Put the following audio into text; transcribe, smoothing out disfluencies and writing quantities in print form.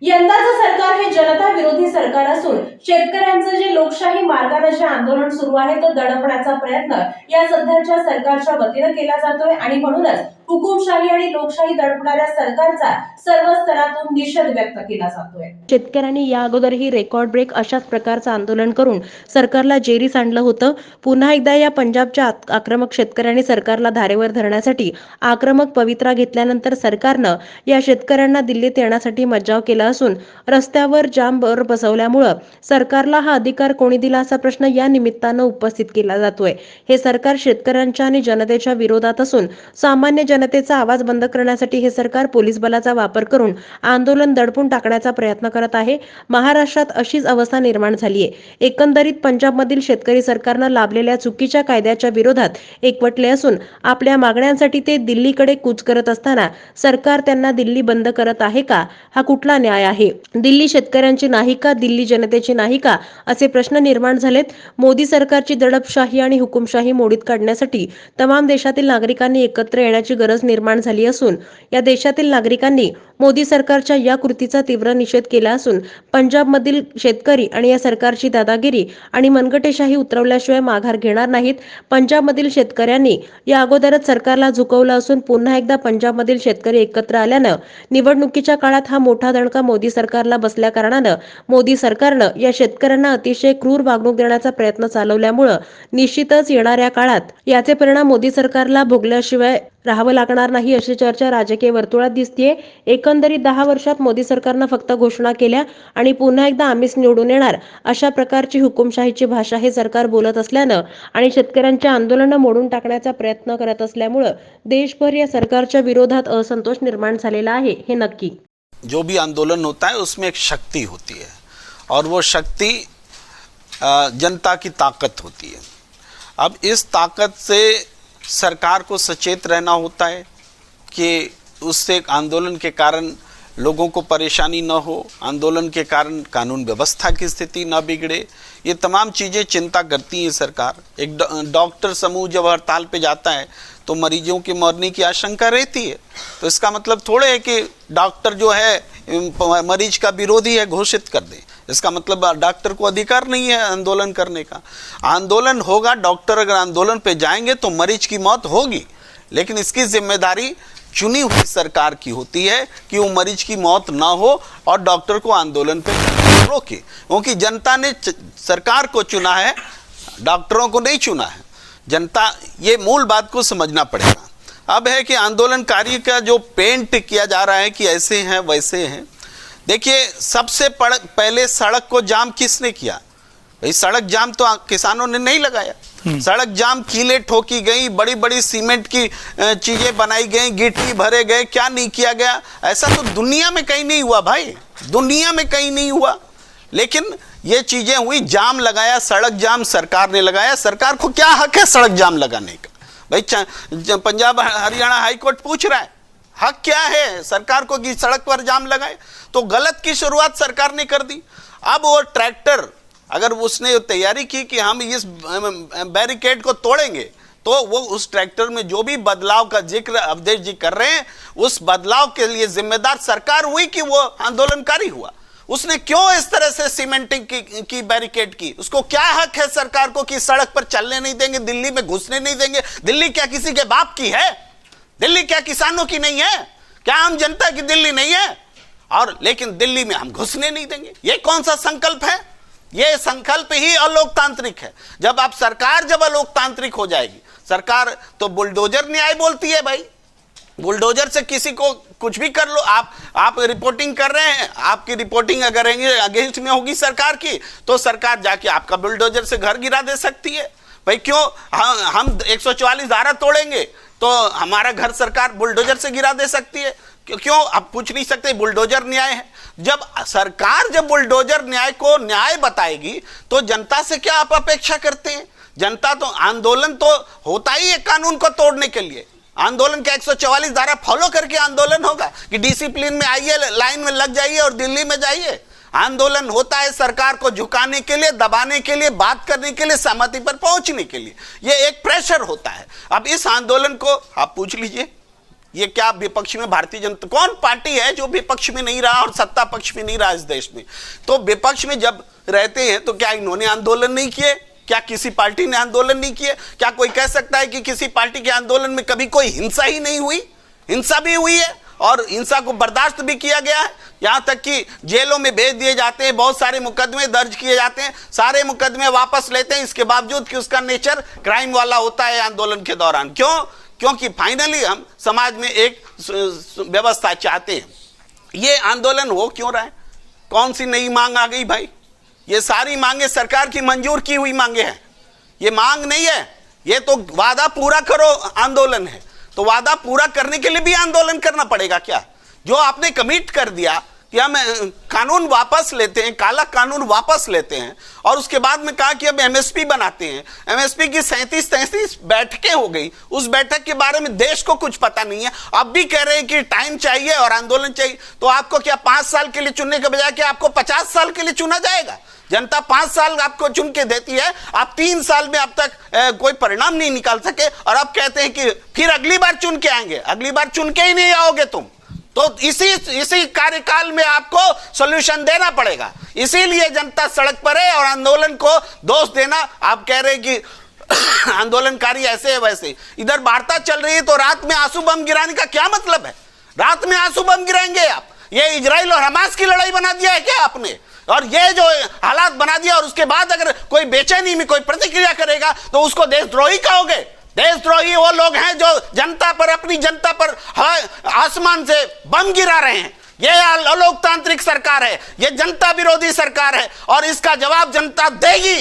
यंदाचं सरकार हे जनता विरोधी सरकार असून शेतकऱ्यांचं जे लोकशाही मार्गाने जे आंदोलन सुरू आहे तो दडपण्याचा प्रयत्न या सध्याच्या सरकारच्या वतीने केला जातोय आणि म्हणूनच हुकुमशाही आणि लोकशाही दडपणाऱ्या सरकारचा सर्व स्तरातून निषेध व्यक्त केला जातोय। शेतकऱ्यांनी या अगोदरही रेकॉर्ड ब्रेक अशाच प्रकारचं आंदोलन करून सरकारला जेरीस आणलं होतं। पुन्हा एकदा या पंजाबच्या आक्रमक शेतकऱ्यांनी सरकारला धारेवर धरण्यासाठी आक्रमक पवित्रा घेतल्यानंतर सरकारनं या शेतकऱ्यांना दिल्लीत येण्यासाठी मज्जाव केला असून रस्त्यावर जाम बसवल्यामुळे सरकारला हा अधिकार कोणी दिला असा प्रश्न या निमित्तानं उपस्थित केला जातोय। हे सरकार शेतकऱ्यांच्या आणि जनतेच्या विरोधात असून सामान्य जनतेचा आवाज बंद करण्यासाठी हे सरकार पोलीस बलाचा वापर करून आंदोलन दडपून टाकण्याचा प्रयत्न करत आहे। महाराष्ट्रात अशीच अवस्था निर्माण झाली आहे। एकंदरीत पंजाबमधील शेतकरी सरकारनं लाभलेल्या चुकीच्या कायद्याच्या विरोधात एकवटले असून आपल्या मागण्यांसाठी ते दिल्लीकडे कूच करत असताना सरकार त्यांना दिल्ली बंद करत आहे का? हा कुठला न्याय आहे? दिल्ली शेतकऱ्यांची नाही का? दिल्ली जनतेची नाही का? असे प्रश्न निर्माण झालेत। मोदी सरकारची दडपशाही आणि हुकुमशाही मोडीत काढण्यासाठी तमाम देशातील नागरिकांनी एकत्र येण्याची गरज निर्माण झाली असून या देशातील नागरिकांनी मोदी सरकारच्या या कृतीचा तीव्र निषेध केला असून पंजाबमधील शेतकरी आणि या सरकारची दादागिरी आणि मनगटेशाही उतरवल्याशिवाय माघार घेणार नाहीत। पंजाबमधील शेतकऱ्यांनी या अगोदरच सरकारला झुकवलं असून पुन्हा एकदा पंजाबमधील शेतकरी एकत्र आल्यानं निवडणुकीच्या काळात हा मोठा दणका मोदी सरकारला बसल्या कारणानं मोदी सरकारनं या शेतकऱ्यांना अतिशय क्रूर वागणूक देण्याचा प्रयत्न चालवल्यामुळे निश्चितच येणाऱ्या काळात याचे परिणाम मोदी सरकारला भोगल्याशिवाय राहावं लागणार नाही अशी चर्चा राजकीय वर्तुळात दिसतेय। एकंदरीत 10 वर्षात मोदी सरकारनं फक्त घोषणा केल्या आणि पुन्हा एकदा आम्हीच निवडून येणार अशा प्रकारची हुकुमशाहीची भाषा हे सरकार बोलत असल्यानं आणि शेतकऱ्यांचे आंदोलन मोडून टाकण्याचा प्रयत्न करत असल्यामुळे देशभर या सरकारच्या विरोधात असंतोष निर्माण झालेला आहे हे नक्की। जो भी आंदोलन होता है उसमें एक शक्ति होती है और वो शक्ति जनता की ताकत होती है। अब इस ताकत से सरकार को सचेत रहना होता है कि उससे आंदोलन के कारण लोगों को परेशानी न हो, आंदोलन के कारण कानून व्यवस्था की स्थिति न बिगड़े, ये तमाम चीज़ें चिंता करती है सरकार। एक डॉक्टर समूह जब हड़ताल पे जाता है तो मरीजों के मरने की आशंका रहती है, तो इसका मतलब थोड़े है कि डॉक्टर जो है मरीज का विरोधी है घोषित कर दें। इसका मतलब डॉक्टर को अधिकार नहीं है आंदोलन करने का। आंदोलन होगा, डॉक्टर अगर आंदोलन पे जाएंगे तो मरीज की मौत होगी, लेकिन इसकी जिम्मेदारी चुनी हुई सरकार की होती है कि वो मरीज की मौत ना हो और डॉक्टर को आंदोलन पे रोके, क्योंकि जनता ने सरकार को चुना है, डॉक्टरों को नहीं चुना है। जनता ये मूल बात को समझना पड़ेगा। अब है कि आंदोलनकारी का जो पेंट किया जा रहा है कि ऐसे हैं वैसे हैं। देखिए, सबसे पहले सड़क को जाम किसने किया? भाई सड़क जाम तो किसानों ने नहीं लगाया। सड़क जाम कीले ठोकी गई, बड़ी बड़ी सीमेंट की चीजें बनाई गई, गिट्टी भरे गए, क्या नहीं किया गया? ऐसा तो दुनिया में कहीं नहीं हुआ भाई, दुनिया में कहीं नहीं हुआ। लेकिन ये चीजें हुई, जाम लगाया, सड़क जाम सरकार ने लगाया। सरकार को क्या हक है सड़क जाम लगाने का? भाई पंजाब हरियाणा हाईकोर्ट पूछ रहा है, हक क्या है सरकार को कि सड़क पर जाम लगाए? तो गलत की शुरुआत सरकार ने कर दी। अब वो ट्रैक्टर अगर उसने तैयारी की कि हम इस बैरिकेड को तोड़ेंगे, तो वो उस ट्रैक्टर में जो भी बदलाव का जिक्र अवधेश जी कर रहे हैं, उस बदलाव के लिए जिम्मेदार सरकार हुई कि वो आंदोलनकारी हुआ? उसने क्यों इस तरह से सीमेंटिंग की बैरिकेड की? उसको क्या हक है सरकार को कि सड़क पर चलने नहीं देंगे, दिल्ली में घुसने नहीं देंगे? दिल्ली क्या किसी के बाप की है? दिल्ली क्या किसानों की नहीं है? क्या आम जनता की दिल्ली नहीं है? और लेकिन दिल्ली में हम घुसने नहीं देंगे, ये कौन सा संकल्प है? ये संकल्प ही अलोकतांत्रिक है। जब अलोकतांत्रिक हो जाएगी सरकार तो बुलडोजर न्याय बोलती है भाई। बुलडोजर से किसी को कुछ भी कर लो। आप रिपोर्टिंग कर रहे हैं, आपकी रिपोर्टिंग अगर अगेंस्ट में होगी सरकार की, तो सरकार जाके आपका बुलडोजर से घर गिरा दे सकती है। भाई क्यों हम 144 धारा तोड़ेंगे तो हमारा घर सरकार बुलडोजर से गिरा दे सकती है? क्यों आप पूछ नहीं सकते बुलडोजर न्याय है? जब सरकार बुलडोजर न्याय को न्याय बताएगी तो जनता से क्या आप अपेक्षा करते हैं? जनता तो आंदोलन तो होता ही है कानून को तोड़ने के लिए। आंदोलन के 144 धारा फॉलो करके आंदोलन होगा कि डिसिप्लिन में आइए, लाइन में लग जाइए और दिल्ली में जाइए। आंदोलन होता है सरकार को झुकाने के लिए, दबाने के लिए, बात करने के लिए, सहमति पर पहुंचने के लिए। ये एक प्रेशर होता है। अब इस आंदोलन को आप पूछ लीजिए, ये क्या विपक्ष में भारतीय जनता कौन पार्टी है जो विपक्ष में नहीं रहा और सत्ता पक्ष में नहीं रहा इस देश में? तो विपक्ष में जब रहते हैं तो क्या इन्होंने आंदोलन नहीं किए? क्या किसी पार्टी ने आंदोलन नहीं किए? क्या कोई कह सकता है कि किसी पार्टी के आंदोलन में कभी कोई हिंसा ही नहीं हुई? हिंसा भी हुई है और हिंसा को बर्दाश्त भी किया गया है। यहां तक कि जेलों में भेज दिए जाते हैं, बहुत सारे मुकदमे दर्ज किए जाते हैं, सारे मुकदमे वापस लेते हैं, इसके बावजूद कि उसका नेचर क्राइम वाला होता है आंदोलन के दौरान। क्यों? क्योंकि फाइनली हम समाज में एक व्यवस्था चाहते हैं। ये आंदोलन हो क्यों रहा है? कौन सी नई मांग आ गई भाई? ये सारी मांगे सरकार की मंजूर की हुई मांगे हैं। ये मांग नहीं है, ये तो वादा पूरा करो आंदोलन है। तो वादा पूरा करने के लिए भी आंदोलन करना पड़ेगा क्या? जो आपने कमिट कर दिया कि हम कानून वापस लेते हैं, काला कानून वापस लेते हैं, और उसके बाद में कहा कि अब एमएसपी बनाते हैं। एमएसपी की 37 बैठकें हो गई, उस बैठक के बारे में देश को कुछ पता नहीं है। अब भी कह रहे हैं कि टाइम चाहिए और आंदोलन चाहिए। तो आपको क्या 5 साल के लिए चुनने के बजाय क्या आपको 50 साल के लिए चुना जाएगा? जनता 5 साल आपको चुन के देती है, आप 3 साल में अब तक कोई परिणाम नहीं निकाल सके, और अब कहते हैं कि फिर अगली बार चुन के आएंगे। अगली बार चुन के ही नहीं आओगे तुम। तो इसी कार्यकाल में आपको सॉल्यूशन देना पड़ेगा। इसीलिए जनता सड़क पर है और आंदोलन को दोष देना, आप कह रहे हैं कि आंदोलनकारी ऐसे है वैसे। इधर वार्ता चल रही है तो रात में आंसू बम गिराने का क्या मतलब है? रात में आंसू बम गिराएंगे आप? ये इजराइल और हमास की लड़ाई बना दिया है क्या आपने? और ये जो हालात बना दिया, और उसके बाद अगर कोई बेचैनी में कोई प्रतिक्रिया करेगा तो उसको देशद्रोही कहोगे? देशद्रोही वो लोग हैं जो जनता पर, अपनी जनता पर आसमान से बम गिरा रहे हैं। ये अलोकतांत्रिक सरकार है, ये जनता विरोधी सरकार है, और इसका जवाब जनता देगी।